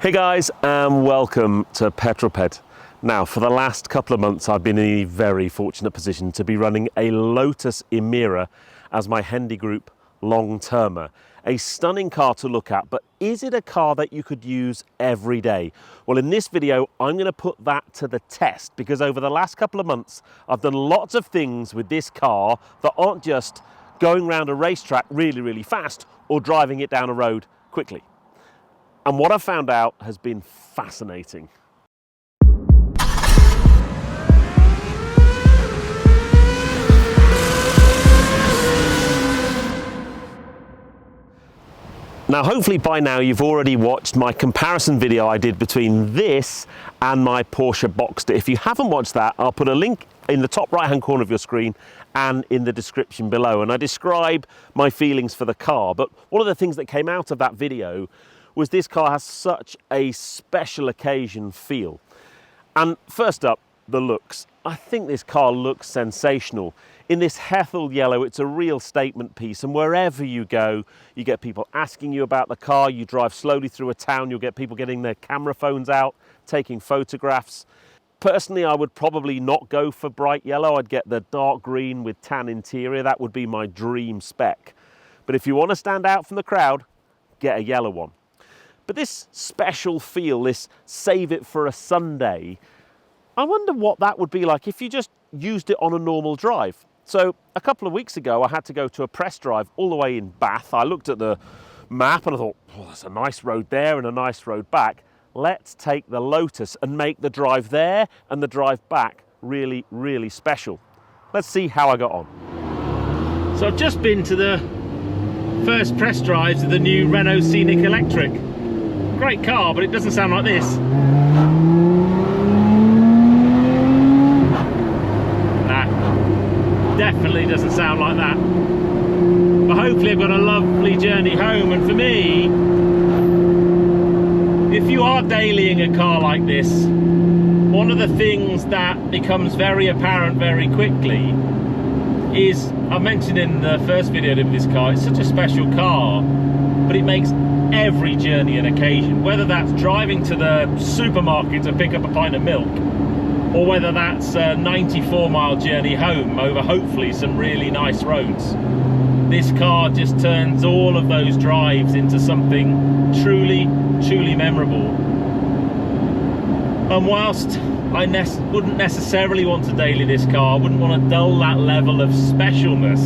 Hey guys, and welcome to Petrol Ped. Now, for the last couple of months, I've been in a very fortunate position to be running a Lotus Emira as my Hendy Group long-termer. A stunning car to look at, but is it a car that you could use every day? Well, in this video, I'm going to put that to the test because over the last couple of months, I've done lots of things with this car that aren't just going around a racetrack really, really fast or driving it down a road quickly. And what I've found out has been fascinating. Now, hopefully by now you've already watched my comparison video I did between this and my Porsche Boxster. If you haven't watched that, I'll put a link in the top right hand corner of your screen and in the description below. And I describe my feelings for the car. But one of the things that came out of that video was this car has such a special occasion feel. And first up, the looks. I think this car looks sensational. In this Hethel yellow, it's a real statement piece, and wherever you go, you get people asking you about the car. You drive slowly through a town, you'll get people getting their camera phones out, taking photographs. Personally, I would probably not go for bright yellow. I'd get the dark green with tan interior. That would be my dream spec. But if you want to stand out from the crowd, get a yellow one. But this special feel, this save it for a Sunday, I wonder what that would be like if you just used it on a normal drive. So a couple of weeks ago, I had to go to a press drive all the way in Bath. I looked at the map and I thought, oh, there's a nice road there and a nice road back. Let's take the Lotus and make the drive there and the drive back really, really special. Let's see how I got on. So I've just been to the first press drives of the new Renault Scenic Electric. Great car, but it doesn't sound like this. Nah, definitely doesn't sound like that. But hopefully I've got a lovely journey home. And for me, if you are dailying a car like this, one of the things that becomes very apparent very quickly is, I mentioned in the first video I did with this car, it's such a special car, but it makes every journey an occasion, whether that's driving to the supermarket to pick up a pint of milk, or whether that's a 94-mile journey home over hopefully some really nice roads. This car just turns all of those drives into something truly, truly memorable. And whilst I wouldn't necessarily want to daily this car, I wouldn't want to dull that level of specialness.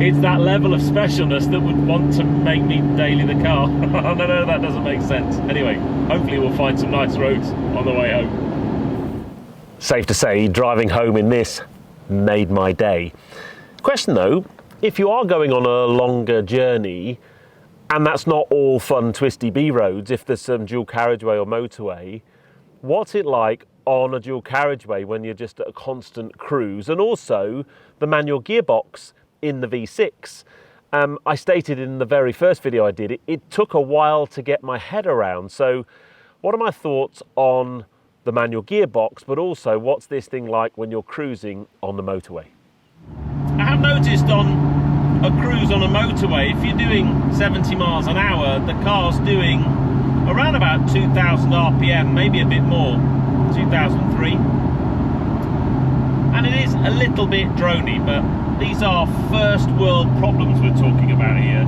It's that level of specialness that would want to make me daily the car. I don't know, that doesn't make sense. Anyway, hopefully we'll find some nice roads on the way home. Safe to say, driving home in this made my day. Question though, if you are going on a longer journey, and that's not all fun twisty B roads, if there's some dual carriageway or motorway, what's it like on a dual carriageway when you're just at a constant cruise? And also the manual gearbox in the V6. I stated in the very first video I did, it took a while to get my head around. So what are my thoughts on the manual gearbox, but also what's this thing like when you're cruising on the motorway? I have noticed on a cruise on a motorway, if you're doing 70 miles an hour, the car's doing around about 2,000 RPM, maybe a bit more, 2003. And it is a little bit drony, but these are first world problems we're talking about here.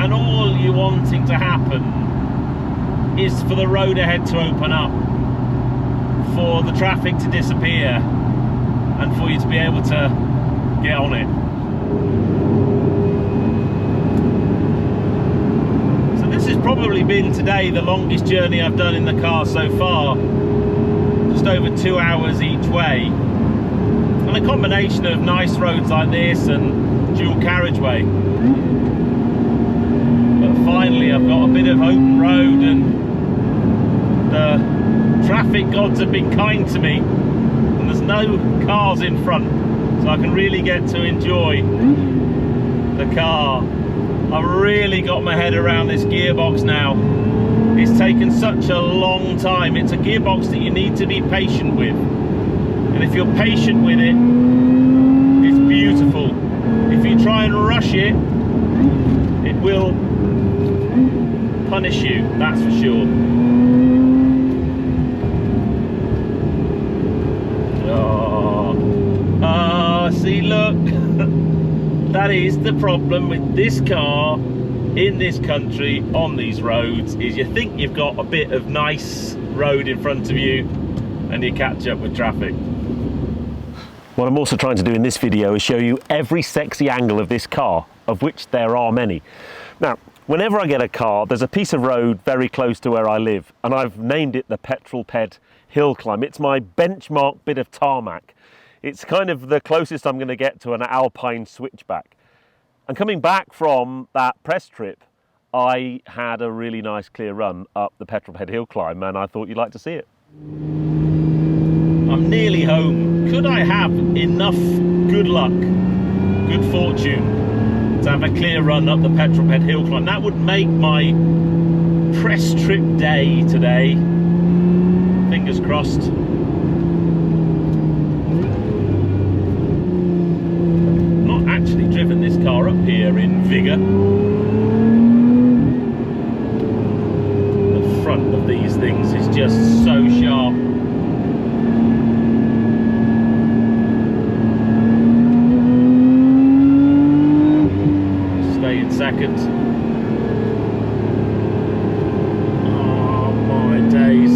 And all you're wanting to happen is for the road ahead to open up, for the traffic to disappear, and for you to be able to get on it. So this has probably been today the longest journey I've done in the car so far. Just over 2 hours each way. And a combination of nice roads like this and dual carriageway. But finally I've got a bit of open road and the traffic gods have been kind to me and there's no cars in front, so I can really get to enjoy the car. I've really got my head around this gearbox now. It's taken such a long time. It's a gearbox that you need to be patient with. And if you're patient with it, it's beautiful. If you try and rush it, it will punish you, that's for sure. Oh, see, look. That is the problem with this car in this country on these roads, is you think you've got a bit of nice road in front of you and you catch up with traffic. What I'm also trying to do in this video is show you every sexy angle of this car, of which there are many. Now, whenever I get a car, there's a piece of road very close to where I live, and I've named it the Petrol Ped hill climb. It's my benchmark bit of tarmac. It's kind of the closest I'm going to get to an alpine switchback. And coming back from that press trip, I had a really nice clear run up the Petrol Ped hill climb, and I thought you'd like to see it. I'm nearly home. Could I have enough good luck, good fortune, to have a clear run up the Petrol Ped hill climb? That would make my press trip day today. Fingers crossed. Not actually driven this car up here in vigour. The front of these things is just so sharp. Second. Oh my days.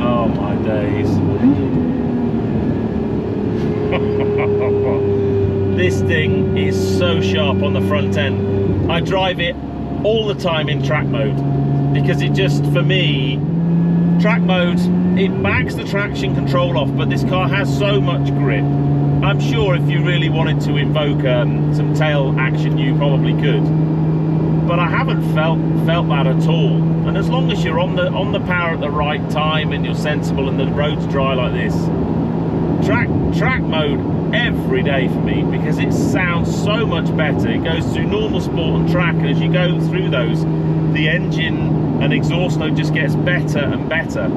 Oh my days. This thing is so sharp on the front end. I drive it all the time in track mode because it just, for me, track mode, it backs the traction control off, but this car has so much grip. I'm sure if you really wanted to invoke some tail action, you probably could. But I haven't felt that at all. And as long as you're on the power at the right time and you're sensible and the road's dry like this, track mode every day for me, because it sounds so much better. It goes through normal, sport and track, and as you go through those, the engine and exhaust note just gets better and better.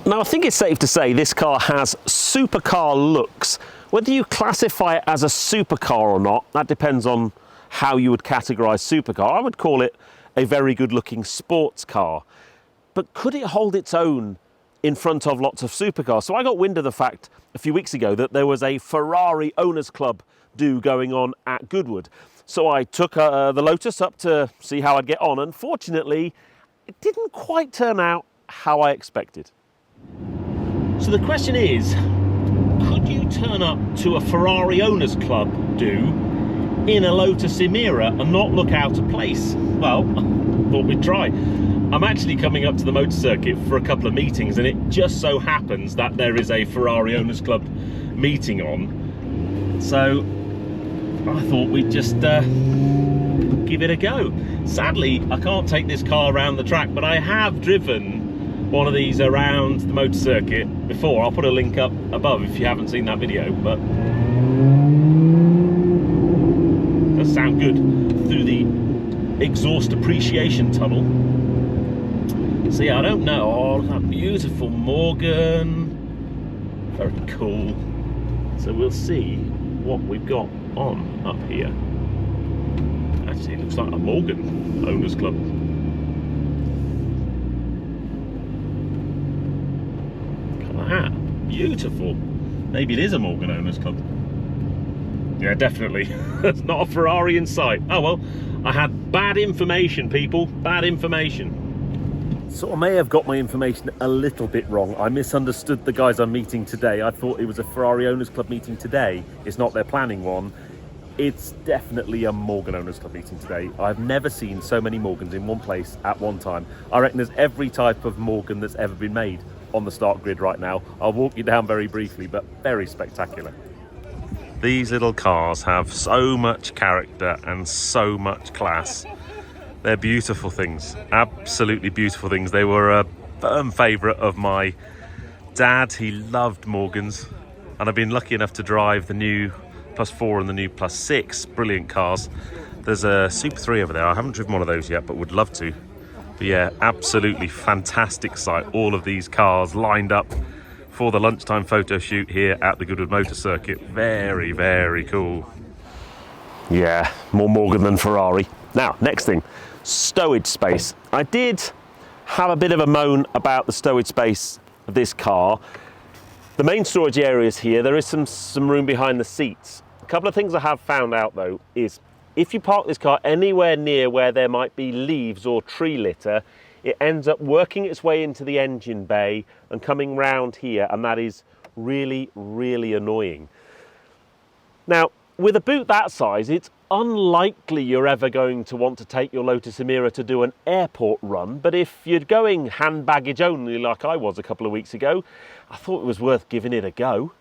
Now, I think it's safe to say this car has supercar looks. Whether you classify it as a supercar or not, that depends on how you would categorise supercar. I would call it a very good looking sports car. But could it hold its own in front of lots of supercars? So I got wind of the fact a few weeks ago that there was a Ferrari Owners Club do going on at Goodwood. So I took the Lotus up to see how I'd get on, and fortunately, it didn't quite turn out how I expected. So the question is, could you turn up to a Ferrari Owners Club do in a Lotus Emira and not look out of place? Well, thought we'd try. I'm actually coming up to the motor circuit for a couple of meetings, and it just so happens that there is a Ferrari Owners Club meeting on. So I thought we'd just give it a go. Sadly, I can't take this car around the track, but I have driven one of these around the motor circuit before. I'll put a link up above if you haven't seen that video, but it does sound good through the exhaust appreciation tunnel. So yeah, I don't know. Oh, that beautiful Morgan. Very cool. So we'll see what we've got on up here. Actually, it looks like a Morgan Owners Club. Look at that. Beautiful. Maybe it is a Morgan Owners Club. Yeah, definitely. There's not a Ferrari in sight. Oh well, I had bad information, people. Bad information. So I may have got my information a little bit wrong. I misunderstood the guys I'm meeting today. I thought it was a Ferrari Owners Club meeting today. It's not their planning one. It's definitely a Morgan Owners Club meeting today. I've never seen so many Morgans in one place at one time. I reckon there's every type of Morgan that's ever been made on the start grid right now. I'll walk you down very briefly, but very spectacular. These little cars have so much character and so much class. They're beautiful things, absolutely beautiful things. They were a firm favourite of my dad. He loved Morgans, and I've been lucky enough to drive the new +4 and the new +6, brilliant cars. There's a Super 3 over there. I haven't driven one of those yet, but would love to. But yeah, absolutely fantastic sight. All of these cars lined up for the lunchtime photo shoot here at the Goodwood Motor Circuit. Very, very cool. Yeah, more Morgan than Ferrari. Now, next thing, stowage space. I did have a bit of a moan about the stowage space of this car. The main storage area is here. There is some room behind the seats. A couple of things I have found out though is if you park this car anywhere near where there might be leaves or tree litter, it ends up working its way into the engine bay and coming round here, and that is really, really annoying. Now, with a boot that size, it's unlikely you're ever going to want to take your Lotus Emira to do an airport run, but if you're going hand baggage only like I was a couple of weeks ago, I thought it was worth giving it a go.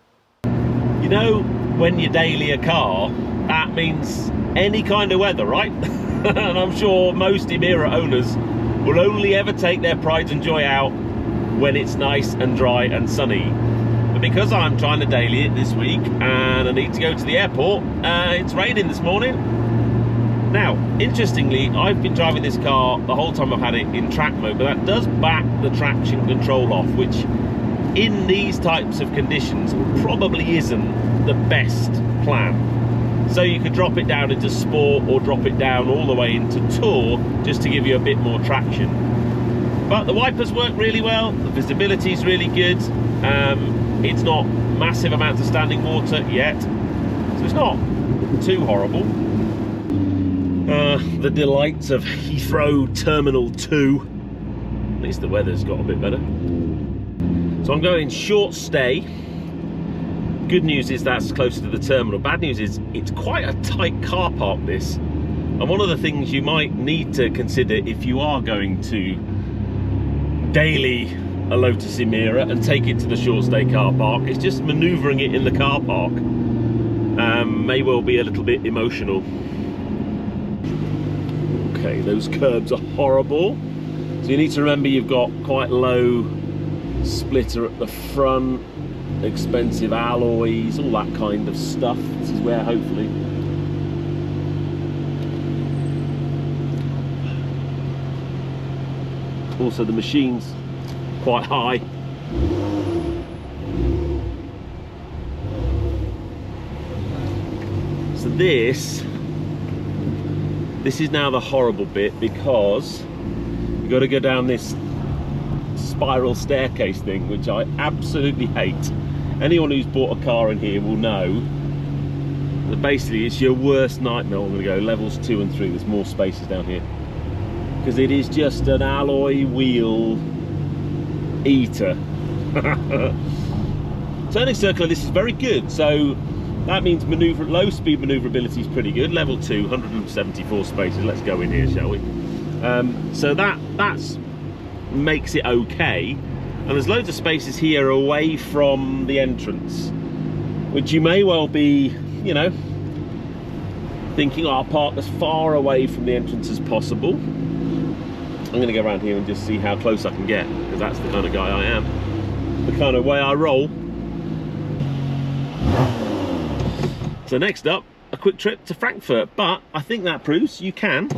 You know, when you daily a car, that means any kind of weather, right? And I'm sure most Emira owners will only ever take their pride and joy out when it's nice and dry and sunny. But because I'm trying to daily it this week and I need to go to the airport, it's raining this morning. Now, interestingly, I've been driving this car the whole time I've had it in track mode, but that does back the traction control off, which in these types of conditions probably isn't the best plan. So you could drop it down into sport or drop it down all the way into tour just to give you a bit more traction. But the wipers work really well, the visibility is really good. It's not massive amounts of standing water yet, so it's not too horrible. The delights of Heathrow Terminal 2. At least the weather's got a bit better. So I'm going short stay. Good news is that's closer to the terminal. Bad news is it's quite a tight car park, this. And one of the things you might need to consider if you are going to daily a Lotus Emira and take it to the short stay car park, it's just manoeuvring it in the car park. May well be a little bit emotional. Okay, those curbs are horrible. So you need to remember you've got quite low splitter at the front, expensive alloys, all that kind of stuff. This is where hopefully also the machine's quite high. So this is now the horrible bit, because you've got to go down this spiral staircase thing, which I absolutely hate. Anyone who's bought a car in here will know that basically it's your worst nightmare. I'm going to go levels 2 and 3, there's more spaces down here, because it is just an alloy wheel eater. Turning circular, this is very good, so that means low speed maneuverability is pretty good. Level 2, 174 spaces. Let's go in here, shall we? So that makes it okay, and there's loads of spaces here away from the entrance, which you may well be, you know, thinking, oh, I'll park as far away from the entrance as possible. I'm going to go around here and just see how close I can get, because that's the kind of guy I am, the kind of way I roll. So next up, a quick trip to Frankfurt, but I think that proves you can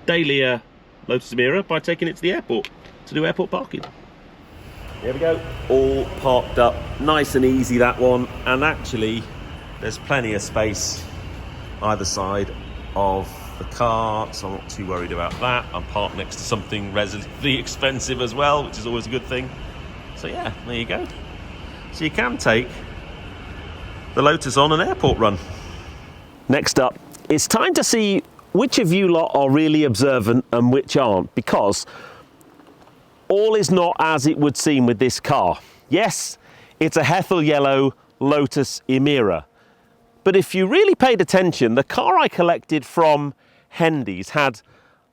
daily a Lotus Emira by taking it to the airport to do airport parking. Here we go, all parked up, nice and easy, that one, and actually there's plenty of space either side of the car, so I'm not too worried about that. I'm parked next to something relatively expensive as well, which is always a good thing. So yeah, there you go. So you can take the Lotus on an airport run. Next up, it's time to see which of you lot are really observant and which aren't, because all is not as it would seem with this car. Yes, it's a Hethel yellow Lotus Emira, but if you really paid attention, the car I collected from Hendy's had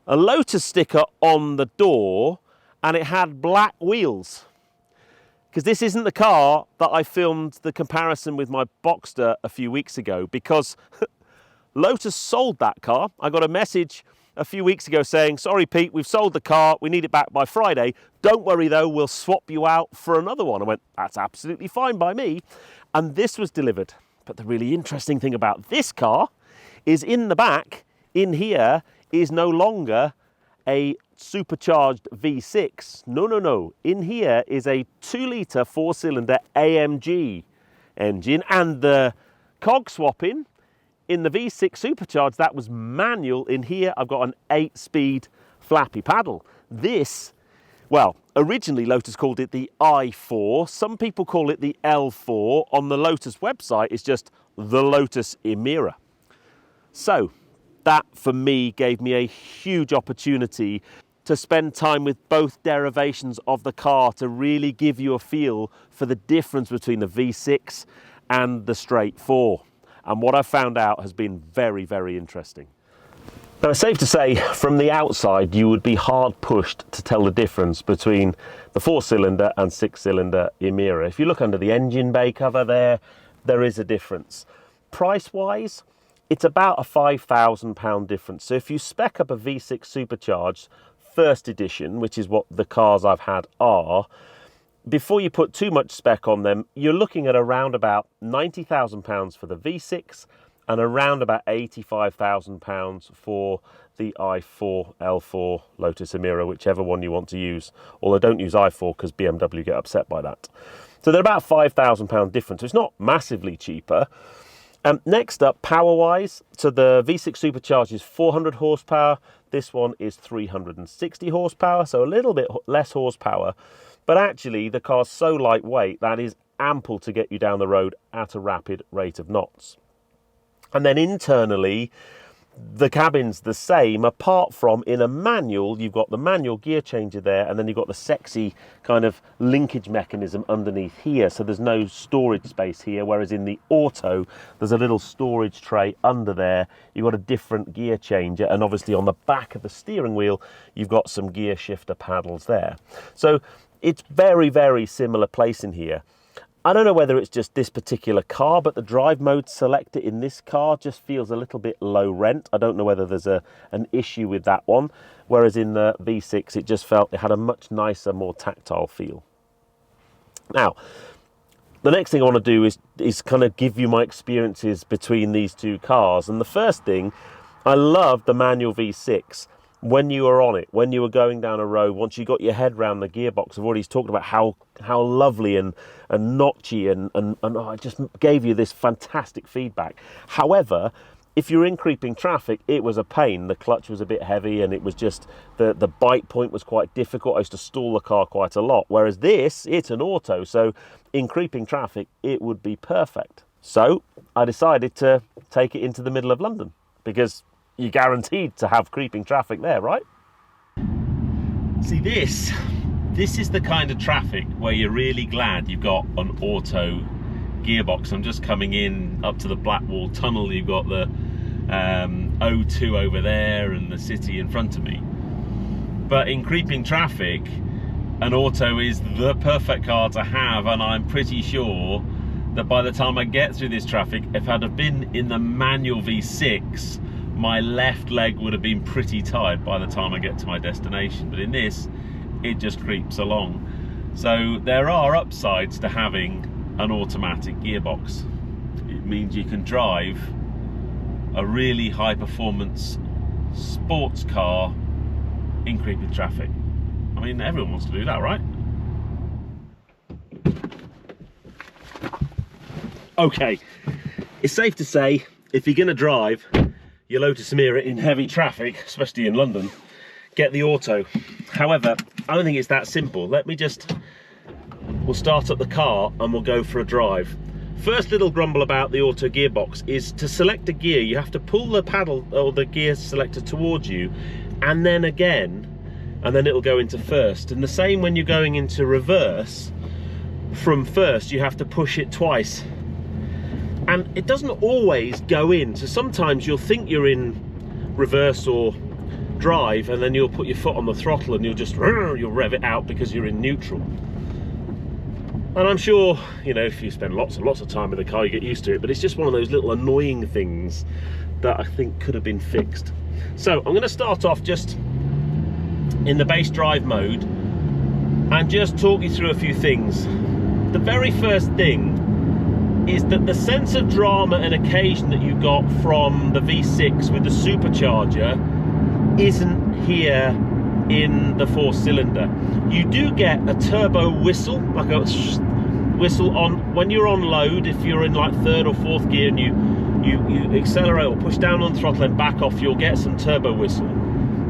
a Lotus sticker on the door and it had black wheels. Because this isn't the car that I filmed the comparison with my Boxster a few weeks ago, because Lotus sold that car. I got a message a few weeks ago saying, sorry Pete, we've sold the car, we need it back by Friday. Don't worry though, we'll swap you out for another one. I went, that's absolutely fine by me. And this was delivered. But the really interesting thing about this car is in the back, in here, is no longer a supercharged V6. No. In here is a 2-litre 4-cylinder AMG engine, and the cog swapping in the V6 supercharged, that was manual. In here, I've got an 8-speed flappy paddle. This, well, originally Lotus called it the i4. Some people call it the L4. On the Lotus website, it's just the Lotus Emira. So that, for me, gave me a huge opportunity to spend time with both derivations of the car to really give you a feel for the difference between the V6 and the straight 4. And what I've found out has been very, very interesting. Now, it's safe to say, from the outside, you would be hard pushed to tell the difference between the 4-cylinder and 6-cylinder Emira. If you look under the engine bay cover there is a difference. Price-wise, it's about a £5,000 difference. So if you spec up a V6 supercharged first edition, which is what the cars I've had are, before you put too much spec on them, you're looking at around about £90,000 for the V6 and around about £85,000 for the i4, L4 Lotus Emira, whichever one you want to use. Although don't use i4 because BMW get upset by that. So they're about £5,000 difference. So it's not massively cheaper. Next up, power-wise, so the V6 supercharged is 400 horsepower. This one is 360 horsepower, so a little bit less horsepower. But actually, the car's so lightweight, that is ample to get you down the road at a rapid rate of knots. And then internally, the cabin's the same, apart from in a manual, you've got the manual gear changer there, and then you've got the sexy kind of linkage mechanism underneath here. So there's no storage space here, whereas in the auto, there's a little storage tray under there. You've got a different gear changer, and obviously on the back of the steering wheel, you've got some gear shifter paddles there. So it's very, very similar place in here. I don't know whether it's just this particular car, but the drive mode selector in this car just feels a little bit low rent. I don't know whether there's an issue with that one, whereas in the V6 it just felt it had a much nicer, more tactile feel. Now, the next thing I want to do is kind of give you my experiences between these two cars. And the first thing, I loved the manual V6. When you were on it, when you were going down a road, once you got your head around the gearbox, I've already talked about how lovely and notchy and it just gave you this fantastic feedback. However, if you're in creeping traffic, it was a pain. The clutch was a bit heavy, and it was just the bite point was quite difficult. I used to stall the car quite a lot. Whereas this, it's an auto, so in creeping traffic, it would be perfect. So I decided to take it into the middle of London, because you're guaranteed to have creeping traffic there, right? See, this is the kind of traffic where you're really glad you've got an auto gearbox. I'm just coming in up to the Blackwall Tunnel. You've got the O2 over there and the city in front of me. But in creeping traffic, an auto is the perfect car to have, and I'm pretty sure that by the time I get through this traffic, if I'd have been in the manual V6, my left leg would have been pretty tired by the time I get to my destination. But in this, it just creeps along. So there are upsides to having an automatic gearbox. It means you can drive a really high performance sports car in creeping traffic. I mean, everyone wants to do that, right? Okay, it's safe to say, if you're gonna drive your Lotus Emira in heavy traffic, especially in London, get the auto. However, I don't think it's that simple. We'll start up the car and we'll go for a drive. First little grumble about the auto gearbox is to select a gear, you have to pull the paddle or the gear selector towards you, and then again, and then it'll go into first. And the same when you're going into reverse, from first you have to push it twice. And it doesn't always go in, so sometimes you'll think you're in reverse or drive, and then you'll put your foot on the throttle and you'll rev it out because you're in neutral. And I'm sure, you know, if you spend lots and lots of time in the car, you get used to it, but it's just one of those little annoying things that I think could have been fixed. So I'm going to start off just in the base drive mode and just talk you through a few things. The very first thing is that the sense of drama and occasion that you got from the V6 with the supercharger isn't here in the 4-cylinder. You do get a turbo whistle, like a whistle on when you're on load. If you're in like 3rd or 4th gear and you accelerate or push down on the throttle and back off, you'll get some turbo whistle.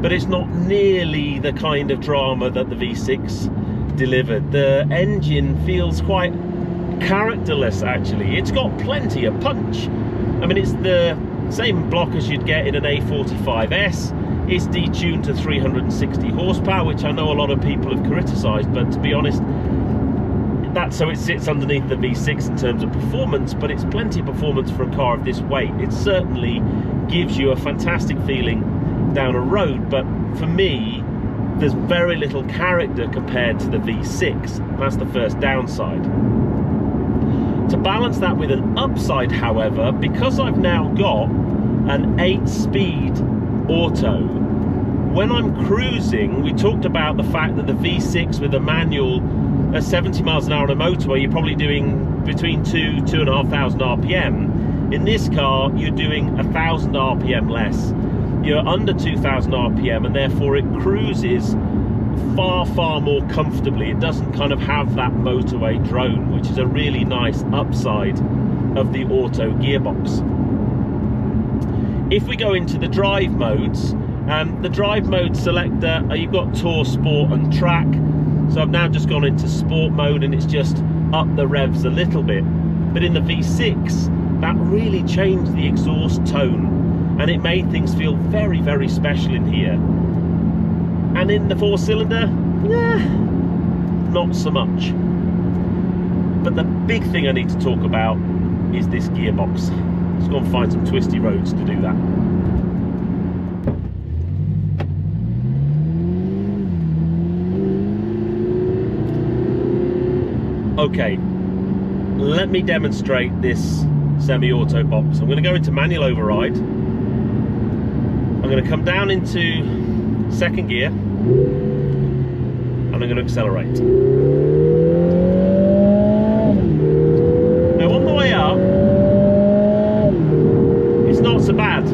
But it's not nearly the kind of drama that the V6 delivered. The engine feels quite characterless, actually. It's got plenty of punch. I mean, it's the same block as you'd get in an A45S. It's detuned to 360 horsepower, which I know a lot of people have criticised, but to be honest, that's so it sits underneath the V6 in terms of performance, but it's plenty of performance for a car of this weight. It certainly gives you a fantastic feeling down a road, but for me, there's very little character compared to the V6. That's the first downside. To balance that with an upside, however, because I've now got an 8-speed auto, when I'm cruising, we talked about the fact that the V6 with a manual at 70 miles an hour on a motorway, you're probably doing between 2,500 RPM. In this car, you're doing 1,000 RPM less. You're under 2,000 RPM, and therefore it cruises far more comfortably. It doesn't kind of have that motorway drone, which is a really nice upside of the auto gearbox. If we go into the drive modes, the drive mode selector, you've got Tour, Sport and Track. So I've now just gone into Sport mode, and it's just up the revs a little bit. But in the V6, that really changed the exhaust tone, and it made things feel very special in here. And in the 4-cylinder, not so much. But the big thing I need to talk about is this gearbox. Let's go and find some twisty roads to do that. Okay, let me demonstrate this semi-auto box. I'm going to go into manual override. I'm going to come down into 2nd gear, and I'm going to accelerate. Now on the way up, it's not so bad.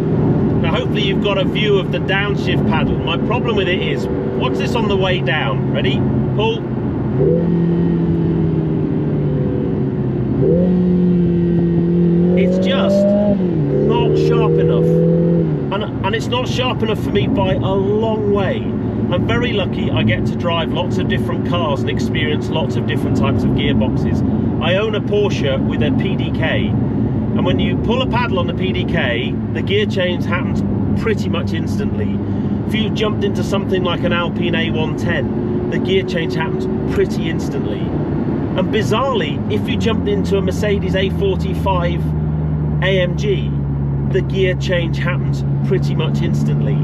Now hopefully you've got a view of the downshift paddle. My problem with it is, what's this on the way down? Ready? Pull. It's just not sharp enough, and it's not sharp enough for me by a long way. I'm very lucky I get to drive lots of different cars and experience lots of different types of gearboxes. I own a Porsche with a PDK, and when you pull a paddle on the PDK, the gear change happens pretty much instantly. If you jumped into something like an Alpine A110, the gear change happens pretty instantly. And bizarrely, if you jumped into a Mercedes A45 AMG, the gear change happens pretty much instantly.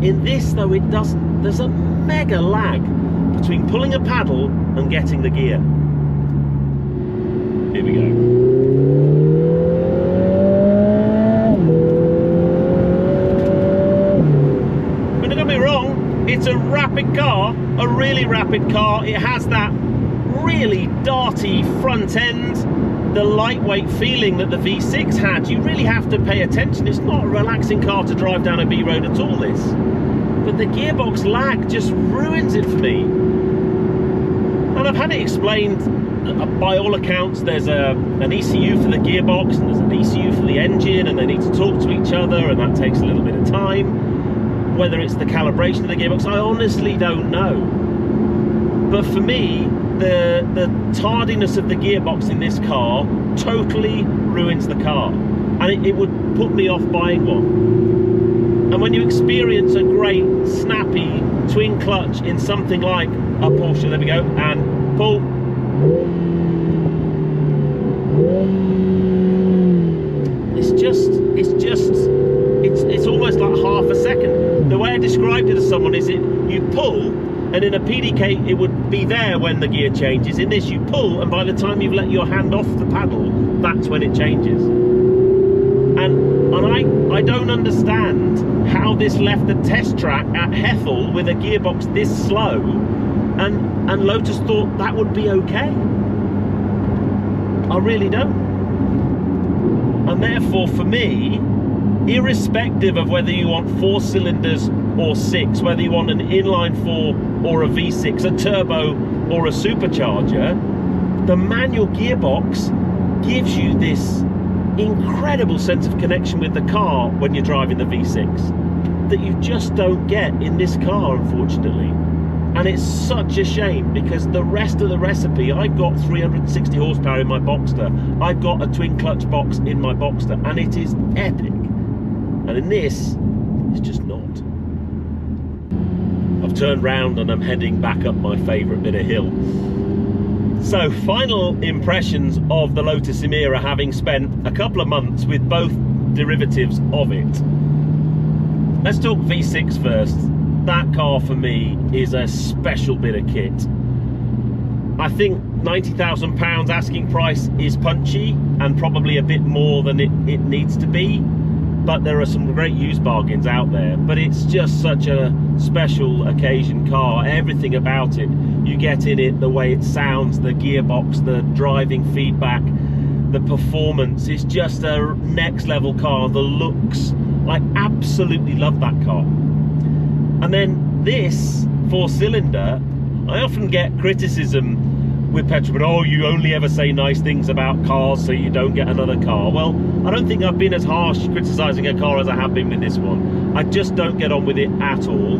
In this, though, it doesn't. There's a mega lag between pulling a paddle and getting the gear. Here we go. But don't get me wrong, it's a rapid car, a really rapid car. It has that really darty front end, the lightweight feeling that the V6 had. You really have to pay attention. It's not a relaxing car to drive down a B road at all, this. But the gearbox lag just ruins it for me. And I've had it explained, by all accounts, there's an ECU for the gearbox and there's an ECU for the engine, and they need to talk to each other, and that takes a little bit of time. Whether it's the calibration of the gearbox, I honestly don't know. But for me, the tardiness of the gearbox in this car totally ruins the car, and it would put me off buying one. And when you experience a great snappy twin clutch in something like a Porsche, there we go, and pull, it's almost like half a second. The way I described it to someone is you pull, and in a PDK it would be there when the gear changes. In this, you pull, and by the time you've let your hand off the paddle, that's when it changes. And I don't understand how this left the test track at Hethel with a gearbox this slow, and Lotus thought that would be okay. I really don't. And therefore, for me, irrespective of whether you want 4 cylinders or 6, whether you want an inline 4 or a V6, a turbo or a supercharger, the manual gearbox gives you this incredible sense of connection with the car when you're driving the V6 that you just don't get in this car, unfortunately. And it's such a shame, because the rest of the recipe, I've got 360 horsepower in my Boxster, I've got a twin clutch box in my Boxster, and it is epic. And in this, it's just not. I've turned round and I'm heading back up my favourite bit of hill. So, final impressions of the Lotus Emira, having spent a couple of months with both derivatives of it. Let's talk V6 first. That car for me is a special bit of kit. I think £90,000 asking price is punchy and probably a bit more than it needs to be, but there are some great used bargains out there. But it's just such a special occasion car. Everything about it you get in it, the way it sounds, the gearbox, the driving feedback, the performance, is just a next level car. The looks, I absolutely love that car. And then this 4-cylinder, I often get criticism with Petrol Ped, oh, you only ever say nice things about cars so you don't get another car. Well, I don't think I've been as harsh criticising a car as I have been with this one. I just don't get on with it at all.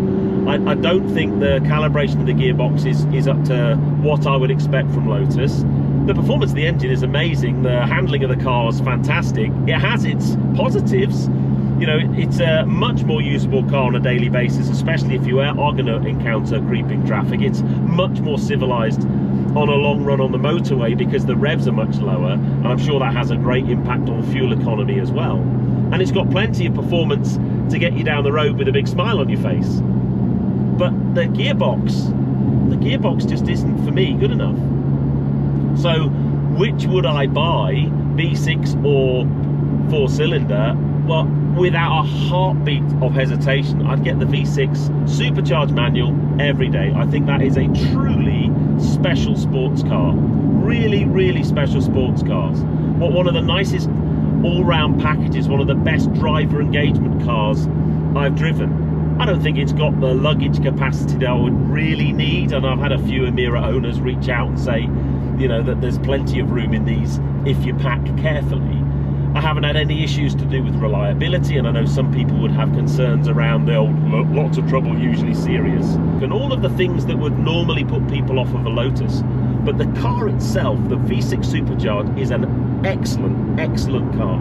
I don't think the calibration of the gearbox is up to what I would expect from Lotus. The performance of the engine is amazing. The handling of the car is fantastic. It has its positives. You know, it's a much more usable car on a daily basis, especially if you are going to encounter creeping traffic. It's much more civilized on a long run on the motorway because the revs are much lower, and I'm sure that has a great impact on fuel economy as well. And it's got plenty of performance to get you down the road with a big smile on your face. But the gearbox just isn't, for me, good enough. So which would I buy, V6 or 4-cylinder? Well, without a heartbeat of hesitation, I'd get the V6 supercharged manual every day. I think that is a truly special sports car. Really, really special sports cars. One of the nicest all-round packages, one of the best driver engagement cars I've driven. I don't think it's got the luggage capacity that I would really need, and I've had a few Emira owners reach out and say, you know, that there's plenty of room in these if you pack carefully. I haven't had any issues to do with reliability, and I know some people would have concerns around the old lots of trouble, usually serious, and all of the things that would normally put people off of a Lotus. But the car itself, the V6 Supercharged, is an excellent, excellent car.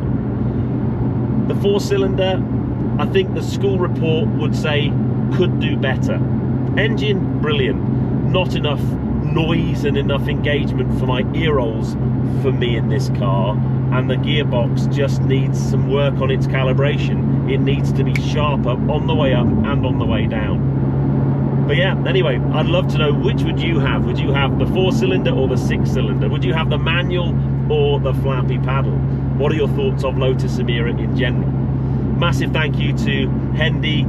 The 4-cylinder, I think the school report would say could do better. Engine, brilliant. Not enough noise and enough engagement for my ear holes for me in this car. And the gearbox just needs some work on its calibration. It needs to be sharper on the way up and on the way down. But yeah, anyway, I'd love to know, which would you have? Would you have the 4-cylinder or the 6-cylinder? Would you have the manual or the flappy paddle? What are your thoughts of Lotus Emira in general? Massive thank you to Hendy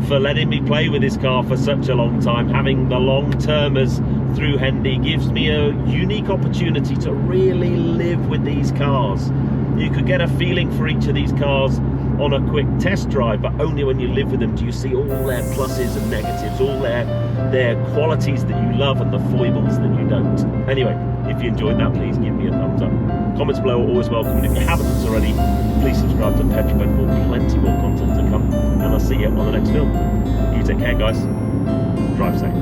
for letting me play with this car for such a long time. Having the long-termers through Hendy gives me a unique opportunity to really live with these cars. You could get a feeling for each of these cars on a quick test drive, but only when you live with them do you see all their pluses and negatives, all their qualities that you love and the foibles that you don't. Anyway, if you enjoyed that, please give me a thumbs up. Comments below are always welcome, and if you haven't done already, please subscribe to Petrol Ped for plenty more content to come, and I'll see you on the next film. You take care, guys. Drive safe.